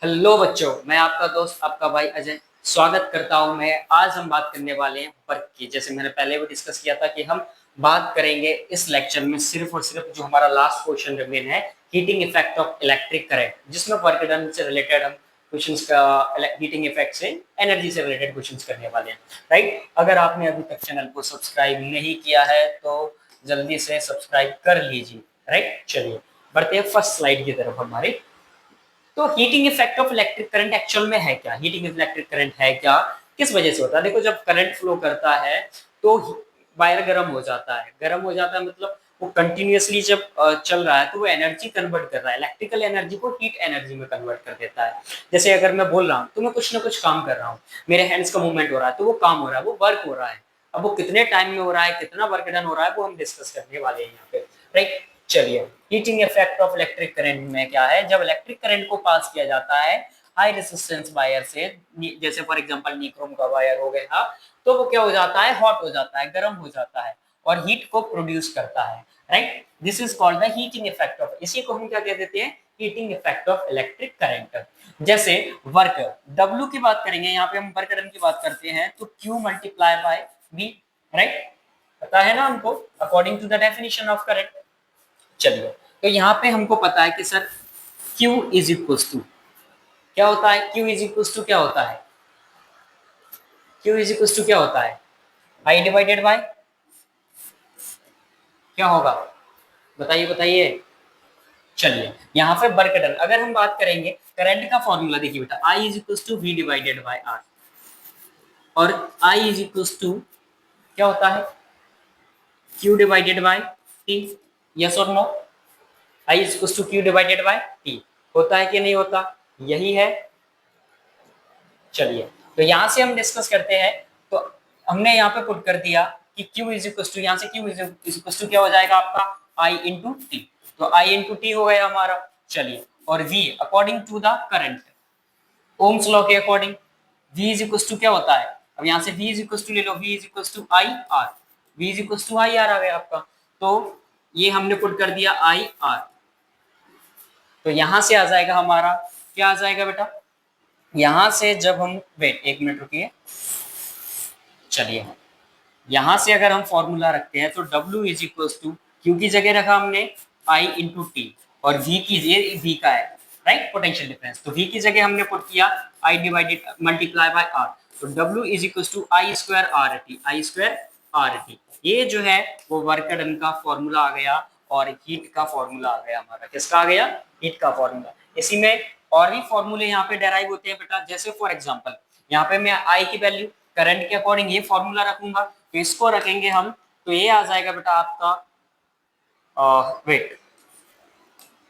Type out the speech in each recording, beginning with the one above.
Hello बच्चों, मैं आपका दोस्त आपका भाई अजय स्वागत करता हूं। मैं आज हम बात करने वाले हैं वर्क की। जैसे मैंने पहले भी डिस्कस किया था कि हम बात करेंगे इस लेक्चर में सिर्फ और सिर्फ जो हमारा लास्ट क्वेश्चन रिमेन है, heating effect of electric current, जिसमें वर्क डन से रिलेटेड हम क्वेश्चंस का हीटिंग इफेक्ट से एनर्जी से रिलेटेड क्वेश्चंस करने वाले हैं। राइट, अगर आपने अभी तक चैनल को सब्सक्राइब नहीं किया है तो जल्दी से सब्सक्राइब कर लीजिए। राइट, चलिए बढ़ते हैं फर्स्ट स्लाइड की तरफ हमारी। तो heating effect of electric current actual में है क्या? हीटिंग इलेक्ट्रिक करंट है क्या, किस वजह से होता है? देखो, जब करंट फ्लो करता है तो वायर गर्म हो जाता है। गर्म हो जाता है मतलब वो कंटिन्यूअसली जब चल रहा है तो वो एनर्जी कन्वर्ट कर रहा है, इलेक्ट्रिकल एनर्जी को हीट एनर्जी में कन्वर्ट कर देता है। जैसे अगर मैं बोल रहा हूँ तो मैं कुछ ना कुछ काम कर रहा हूँ, मेरे हैंड्स का मूवमेंट हो रहा है, तो वो काम हो रहा है, वो वर्क हो रहा है। अब वो कितने टाइम में हो रहा है, कितना वर्क डन हो रहा है, वो हम डिस्कस करने वाले हैं यहाँ पे। राइट, चलिए heating effect of electric current में क्या है। जब इलेक्ट्रिक करंट को पास किया जाता है हाई रेजिस्टेंस वायर से, जैसे फॉर एग्जांपल निक्रोम का वायर हो गया, तो वो क्या हो जाता है, हॉट हो जाता है, गर्म हो जाता है और हीट को प्रोड्यूस करता है। Right, this is called the heating effect of, इसी को हम क्या कह देते हैं, heating effect of electric current. जैसे वर्क W की बात करेंगे, यहाँ पे हम वर्क डन की बात करते हैं तो Q multiply by V। Right, पता है ना हमको, according to the definition of current. चलिए, तो यहाँ पे हमको पता है कि sir Q is equal to क्या होता है, Q इज इक्वल टू क्या होता है, Q इज इक्वल टू क्या होता है, I डिवाइडेड बाय क्या होगा, बताइए बताइए। चलिए, यहाँ पे वर्क डन अगर हम बात करेंगे, करंट का फॉर्मूला देखिए बेटा, I is equal to V divided by R, और I इज इक्वल टू क्या होता है, Q divided by T। Yes और no? I is equal to Q divided by T होता है कि नहीं होता, यही है। चलिए, तो यहां से हम डिस्कस करते हैं। तो हमने यहाँ पे पुट कर दिया कि Q इज इक्वल टू, यहाँ से Q इज इक्वल टू क्या हो जाएगा आपका, I इंटू टी। तो I इंटू टी हो गया हमारा। चलिए, और V according to the current, Ohm's law के according V is equal to क्या होता है, अब यहाँ से V इज इक्वल टू ले लो, V is equal to I R, V is equal to I R आ गया आपका। तो ये हमने पुट कर दिया आई आर, तो यहां से आ जाएगा हमारा, क्या आ जाएगा बेटा, यहां से जब हम, वेट एक मिनट रुकिए, चलिए यहां से अगर हम फॉर्मूला रखते हैं तो W is equal to, Q की जगह रखा हमने I इंटू टी, और V की, ये V का है राइट, पोटेंशियल डिफरेंस, तो V की जगह हमने पुट किया I divided multiply by R, तो W is equal to I square R T, I square R T. ये जो है वो वर्क डन का फॉर्मूला आ गया, और हीट का फॉर्मूला आ गया हमारा, किसका आ गया, हीट का फॉर्मूला। इसी में और भी फॉर्मूले यहाँ पे डेराइव होते हैं बेटा, जैसे फॉर एग्जांपल यहाँ पे मैं आई की वैल्यू करंट के अकॉर्डिंग ये फॉर्मूला रखूंगा, तो इसको रखेंगे हम, तो ये आ जाएगा बेटा आपका, वेट,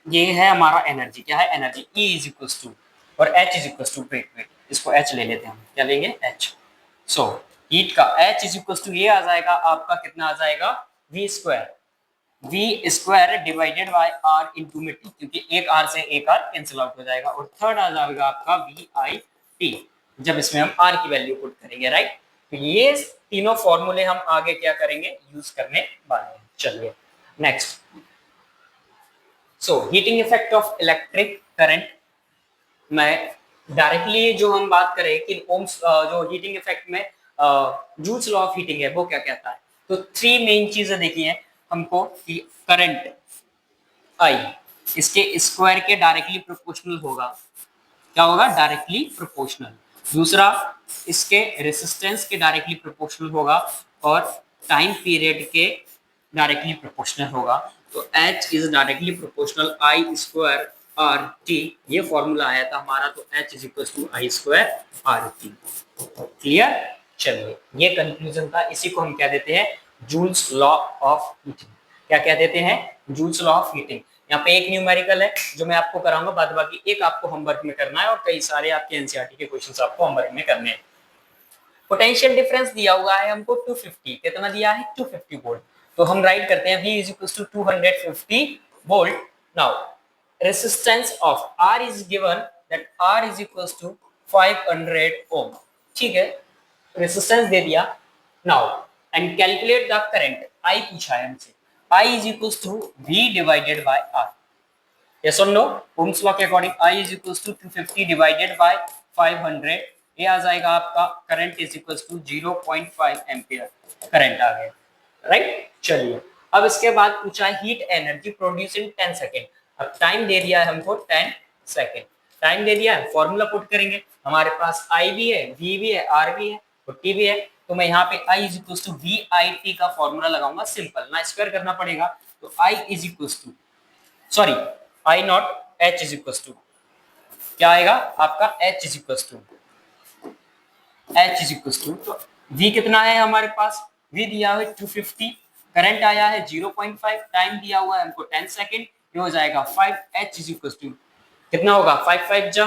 ये है हमारा एनर्जी, क्या है energy, E is equal to, और H is equal to, wait wait इसको H ले लेते हैं हम, क्या लेंगे H। सो हीट का H इज इक्वल टू ये आ जाएगा आपका, कितना आ जाएगा, V square, V square divided by R into में T, क्योंकि एक R से एक R कैंसिल आउट हो जाएगा, और थर्ड आ जाएगा आपका VIT, जब इसमें हम R की वैल्यू पुट करेंगे। राइट, तो ये तीनों फॉर्मूले हम आगे क्या करेंगे, यूज करने वाले हैं। चलिए next, so heating effect of electric current में डायरेक्टली जो हम बात करें कि ओम्स, जो हीटिंग इफेक्ट में जूल्स लॉ ऑफ हीटिंग है वो क्या कहता है, तो थ्री मेन चीजें देखी हैं हमको, कि करंट आई इसके स्क्वायर के डायरेक्टली प्रोपोर्शनल होगा, क्या होगा, डायरेक्टली प्रोपोर्शनल। दूसरा, इसके रेसिस्टेंस के डायरेक्टली प्रोपोर्शनल होगा, और टाइम पीरियड के डायरेक्टली प्रोपोर्शनल होगा। तो H इज directly proportional I square R T, ये फॉर्मूला आया था हमारा, तो H is equal to I square R T. Clear? चलिए, ये कंक्लूजन था, इसी को हम क्या देते हैं, जूल्स लॉ ऑफ हीटिंग। क्या कह देते हैं, जूल्स लॉ ऑफ हीटिंग। यहाँ पे एक न्यूमेरिकल है जो मैं आपको कराऊंगा, बाद बाकी एक आपको होमवर्क में करना है, और कई सारे आपके एनसीईआरटी के क्वेश्चंस आपको होमवर्क में करने हैं। पोटेंशियल डिफरेंस दिया हुआ है हमको 250, कितना दिया है, 250 वोल्ट। तो हम राइट करते हैं V is equal to 250 volt. Now resistance of R is given, that R is equal to 500 ohm. ठीक है, रेसिस्टेंस दे दिया। Now and calculate the current, I पूछा है हमसे, I is equal to V divided by R। Yes और no? Ohm's law के according I is equals to 250 divided by 500, ये आ जाएगा आपका current is equals to 0.5 ampere current आ गया, राइट। चलिए अब इसके बाद पूछा है heat energy produce in 10 second. अब टाइम दे दिया है हमको 10 सेकेंड, टाइम दे दिया है, फॉर्मूला पुट करेंगे, हमारे पास I भी है, V भी है, R भी है और T भी है, तो मैं यहाँ पे I is equals to VIT का फॉर्मूला लगाऊंगा, सिंपल ना स्क्वायर करना पड़ेगा, तो I is equals to, sorry I not, H is equals to क्या आएगा आपका, H is equals to, H is equals to, तो V कितना है हमारे पास, V दिया है 250, करंट आया है 0.5, टाइम दिया हुआ है हमको 10 सेकेंड, ये हो जाएगा 5, H इज इक्वल्स टू कितना होगा, 5 5 जा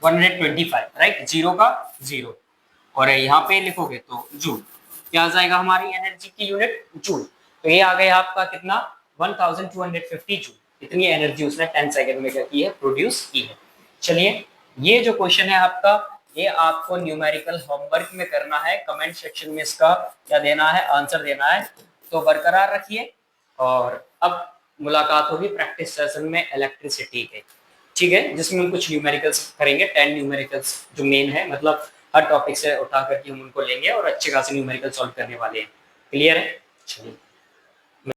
125, राइट, जीरो का जीरो, और यहाँ पे लिखोगे तो जूल, क्या आ जाएगा हमारी एनर्जी की यूनिट, जूल, तो ये आ गया आपका कितना 1250 जूल, इतनी एनर्जी उसने 10 सेकंड में क्या की है, प्रोड्यूस की है। चलिए ये जो क्वेश्चन है आपका, ये आपको न्यूमेरिकल होमवर्क में करना है, कमेंट सेक्शन में इसका क्या देना है, आंसर देना है, तो बरकरार रखिए, और अब मुलाकात होगी प्रैक्टिस सेशन में इलेक्ट्रिसिटी के, ठीक है, जिसमें हम कुछ न्यूमेरिकल्स करेंगे, 10 न्यूमेरिकल्स जो मेन है, मतलब हर टॉपिक से उठा करके हम उनको लेंगे और अच्छे खासे न्यूमेरिकल सॉल्व करने वाले हैं, क्लियर है। चलिए।